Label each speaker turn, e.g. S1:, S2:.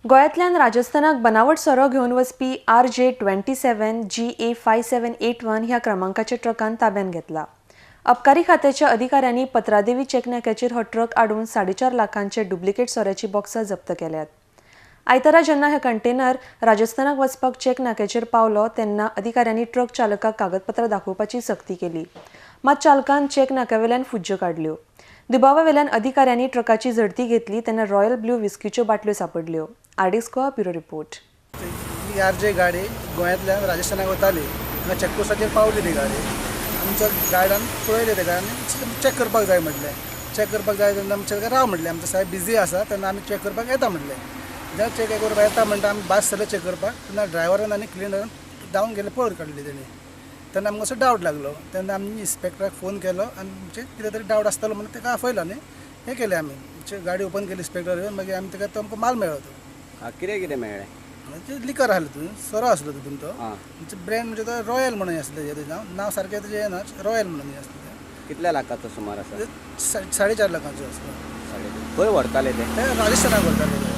S1: गोंयांतल्यान राजस्थानाक बनावट सोरो घेवन वचपी RJ27 GA5781 ह्या क्रमांकाच्या ट्रकान ताब्यात घेतला. अबकारी खात्याच्या अधिकाऱ्यांनी पत्रादेवी चेक नाक्याचेर हो ट्रक आडून 4.5 लाखांचे डुप्लिकेट सोऱ्याची बॉक्सां जप्त केल्यात. आयतारा जेन्ना हे कंटेनर राजस्थानाक वचपाक चेक नाक्याचेर पावलो तेन्ना अधिकाऱ्यांनी ट्रक चालकाक कागदपत्रां दाखोवपाची सक्ती केली. मात चालकान चेक नाक्यावेल्यान फुज्ज्यो काडल्यो. दुबावावेल्यान अधिकाऱ्यांनी ट्रकाची झडती घेतली तेन्ना रॉयल ब्लू विस्कीच्यो बाटल्यो सापडल्यो. RDX Goa bureau report.
S2: ही आरजे गाडी गोंयांतल्यान राजस्थानाक वताली. हांगा चॅकपोस्टाचेर पावली ती गाडी. आमच्या गायडान पळयलें तेका आनी चॅक करपाक जाय म्हटलें. चॅक करपाक जाय तेन्ना आमचे राव म्हटलें. आमचो साहेब बिजी आसा तेन्ना आमी चॅक करपाक येता म्हटलें. जेन्ना चॅक करपाक येता म्हणटा आमी भास जालें चॅक करपाक तेन्ना ड्रायव्हरान आनी क्लिनरान धांवन गेले पळोवन काडली तेणी. तेन्ना आमकां असो डावट लागलो. तेन्ना आमी इन्स्पेक्टराक फोन केलो आनी म्हणजे कितें तरी डावट आसतलो म्हणून तेका आपयलो आनी हें केलें आमी. गाडी ओपन केली इन्स्पेक्टर येवन मागीर आमी तेका तो आमकां माल मेळ्ळो तो.
S3: कितें कितें मेळ्ळें?
S2: म्हणजे लिकर आहलो तितून सोरो आसलो तितून तो. ब्रँड म्हणजे तो रॉयल म्हणून आसलें तेजें नांव सारकें तेजें येना रॉयल म्हणून आसलें.
S3: कितल्या लाखाचो सुमार आसा?
S2: 4.5 लाखांचो आसलो.
S3: खंय व्हरताले ते?
S2: राजस्थानाक व्हरताले.